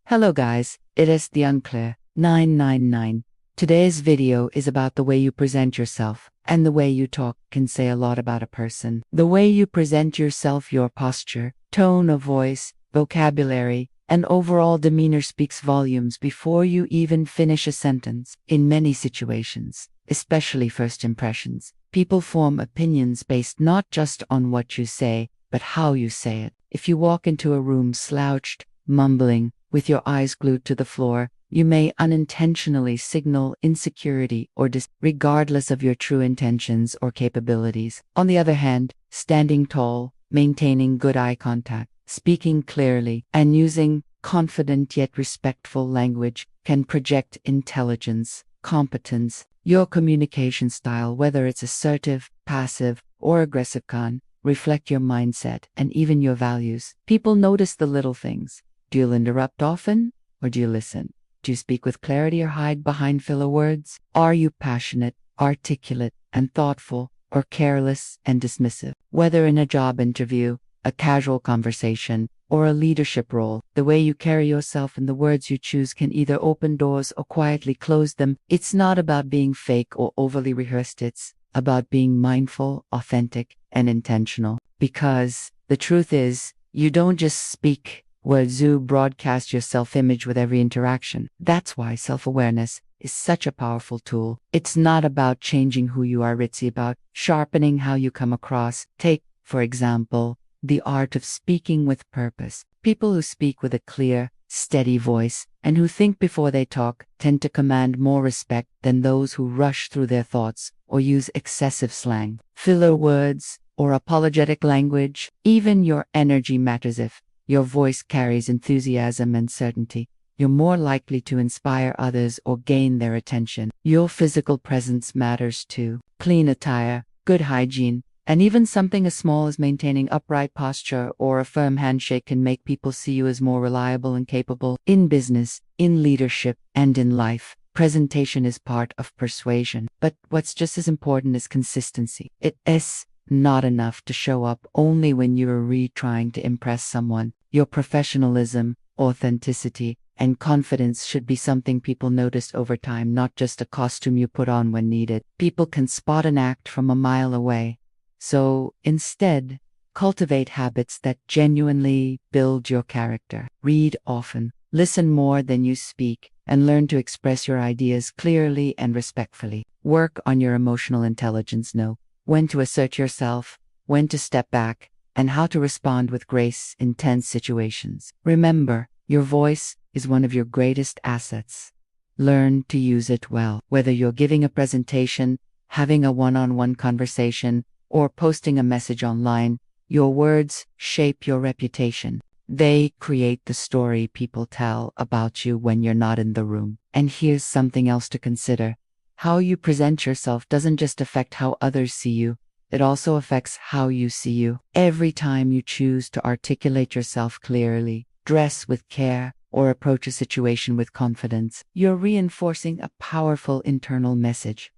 Hello guys, it is the Unclear 999. Today's video is about the way you present yourself, and the way you talk can say a lot about a person. The way you present yourself, your posture, tone of voice, vocabulary, and overall demeanor speaks volumes before you even finish a sentence. In many situations, especially first impressions, people form opinions based not just on what you say, but how you say it. If you walk into a room slouched, mumbling, with your eyes glued to the floor, you may unintentionally signal insecurity or regardless of your true intentions or capabilities. On the other hand, standing tall, maintaining good eye contact, speaking clearly, and using confident yet respectful language can project intelligence, competence. Your communication style, whether it's assertive, passive, or aggressive, can reflect your mindset and even your values. People notice the little things. Do you interrupt often, or do you listen? Do you speak with clarity or hide behind filler words? Are you passionate, articulate, and thoughtful, or careless and dismissive? Whether in a job interview, a casual conversation, or a leadership role, the way you carry yourself and the words you choose can either open doors or quietly close them. It's not about being fake or overly rehearsed, it's about being mindful, authentic, and intentional. Because the truth is, you don't just speak words, you broadcast your self-image with every interaction. That's why self-awareness is such a powerful tool. It's not about changing who you are, it's about sharpening how you come across. Take, for example, the art of speaking with purpose. People who speak with a clear, steady voice and who think before they talk tend to command more respect than those who rush through their thoughts or use excessive slang, filler words, or apologetic language. Even your energy matters. If your voice carries enthusiasm and certainty, you're more likely to inspire others or gain their attention. Your physical presence matters too. Clean attire, good hygiene, and even something as small as maintaining upright posture or a firm handshake can make people see you as more reliable and capable. In business, in leadership, and in life, presentation is part of persuasion. But what's just as important is consistency. It is not enough to show up only when you're really trying to impress someone. Your professionalism, authenticity, and confidence should be something people notice over time, not just a costume you put on when needed. People can spot an act from a mile away. So instead, cultivate habits that genuinely build your character. Read often, listen more than you speak, and learn to express your ideas clearly and respectfully. Work on your emotional intelligence. Know when to assert yourself, when to step back, and how to respond with grace in tense situations. Remember, your voice is one of your greatest assets. Learn to use it well. Whether you're giving a presentation, having a one-on-one conversation, or posting a message online, your words shape your reputation. They create the story people tell about you when you're not in the room. And here's something else to consider. How you present yourself doesn't just affect how others see you, it also affects how you see you. Every time you choose to articulate yourself clearly, dress with care, or approach a situation with confidence, you're reinforcing a powerful internal message.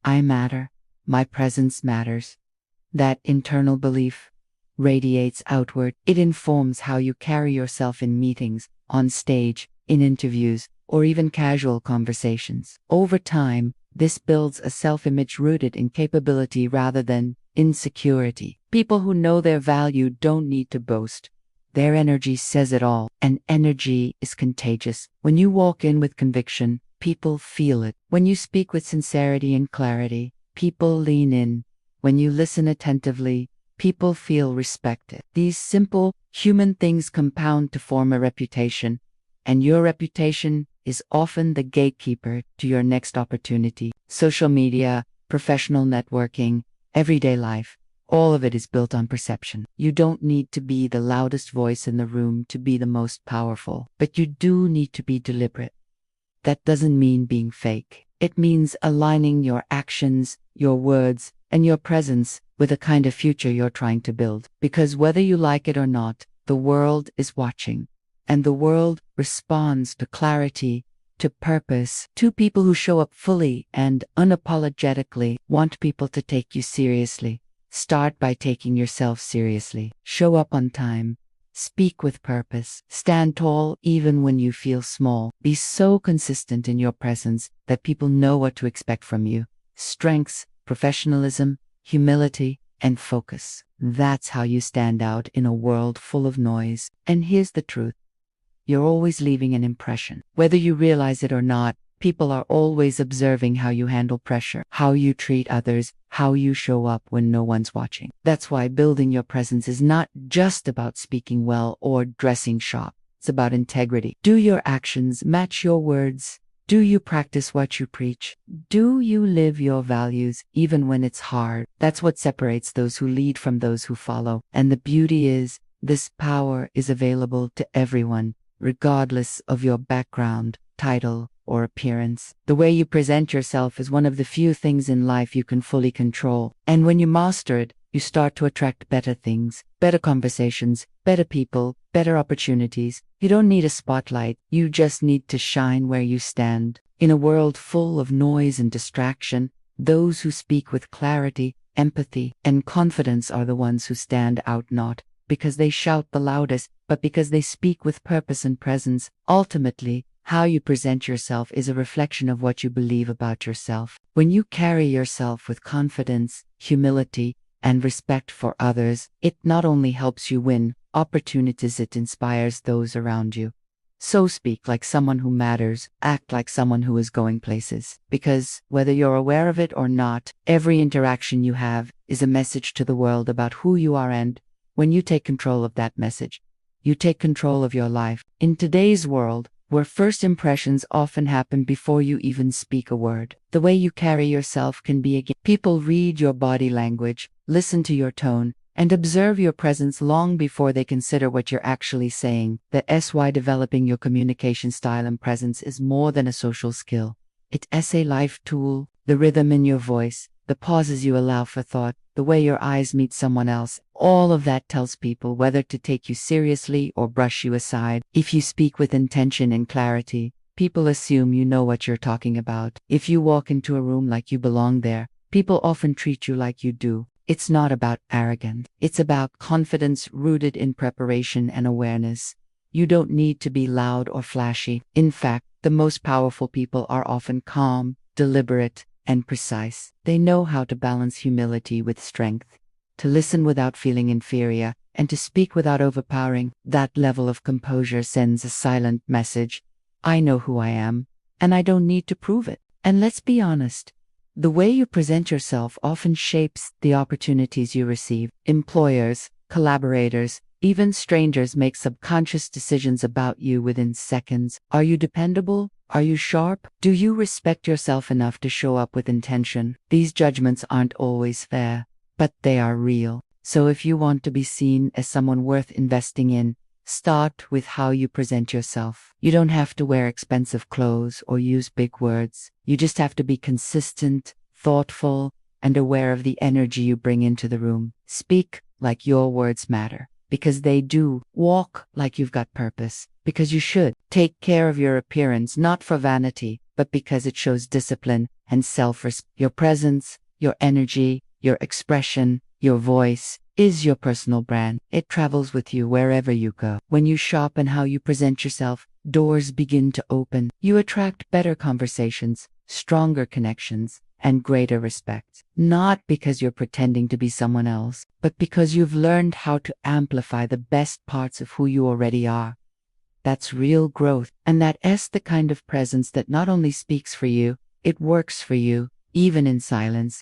I matter. My presence matters. That internal belief radiates outward. It informs how you carry yourself in meetings, on stage, in interviews, or even casual conversations. Over time, this builds a self-image rooted in capability rather than insecurity. People who know their value don't need to boast. Their energy says it all, and energy is contagious. When you walk in with conviction, people feel it. When you speak with sincerity and clarity, people lean in. When you listen attentively, people feel respected. These simple, human things compound to form a reputation, and your reputation is often the gatekeeper to your next opportunity. Social media, professional networking, everyday life, all of it is built on perception. You don't need to be the loudest voice in the room to be the most powerful, but you do need to be deliberate. That doesn't mean being fake. It means aligning your actions, your words, and your presence with the kind of future you're trying to build. Because whether you like it or not, the world is watching. And the world responds to clarity, to purpose. Two people who show up fully and unapologetically want people to take you seriously. Start by taking yourself seriously. Show up on time. Speak with purpose. Stand tall even when you feel small. Be so consistent in your presence that people know what to expect from you. Strengths, professionalism, humility, and focus. That's how you stand out in a world full of noise. And here's the truth. You're always leaving an impression. Whether you realize it or not, people are always observing how you handle pressure, how you treat others, how you show up when no one's watching. That's why building your presence is not just about speaking well or dressing sharp. It's about integrity. Do your actions match your words? Do you practice what you preach? Do you live your values even when it's hard? That's what separates those who lead from those who follow. And the beauty is, this power is available to everyone, regardless of your background, title, or appearance. The way you present yourself is one of the few things in life you can fully control. And when you master it, you start to attract better things, better conversations, better people, better opportunities. You don't need a spotlight, you just need to shine where you stand. In a world full of noise and distraction, those who speak with clarity, empathy, and confidence are the ones who stand out, not because they shout the loudest, but because they speak with purpose and presence. Ultimately, how you present yourself is a reflection of what you believe about yourself. When you carry yourself with confidence, humility, and respect for others, it not only helps you win opportunities, it inspires those around you. So speak like someone who matters, act like someone who is going places. Because, whether you're aware of it or not, every interaction you have is a message to the world about who you are, and when you take control of that message, you take control of your life. In today's world, where first impressions often happen before you even speak a word, the way you carry yourself can be a game. People read your body language, listen to your tone, and observe your presence long before they consider what you're actually saying. That's why developing your communication style and presence is more than a social skill. It's a life tool. The rhythm in your voice, the pauses you allow for thought, the way your eyes meet someone else, all of that tells people whether to take you seriously or brush you aside. If you speak with intention and clarity, people assume you know what you're talking about. If you walk into a room like you belong there, people often treat you like you do. It's not about arrogance. It's about confidence rooted in preparation and awareness. You don't need to be loud or flashy. In fact, the most powerful people are often calm, deliberate, and precise. They know how to balance humility with strength, to listen without feeling inferior, and to speak without overpowering. That level of composure sends a silent message. I know who I am, and I don't need to prove it. And let's be honest, the way you present yourself often shapes the opportunities you receive. Employers, collaborators, even strangers make subconscious decisions about you within seconds. Are you dependable? Are you sharp? Do you respect yourself enough to show up with intention? These judgments aren't always fair, but they are real. So if you want to be seen as someone worth investing in, start with how you present yourself. You don't have to wear expensive clothes or use big words. You just have to be consistent, thoughtful, and aware of the energy you bring into the room. Speak like your words matter, because they do. Walk like you've got purpose, because you should. Take care of your appearance, not for vanity, but because it shows discipline and self-respect. Your presence, your energy, your expression, your voice is your personal brand. It travels with you wherever you go. When you sharpen how you present yourself, doors begin to open. You attract better conversations, stronger connections, and greater respect. Not because you're pretending to be someone else, but because you've learned how to amplify the best parts of who you already are. That's real growth, and that's the kind of presence that not only speaks for you, it works for you, even in silence.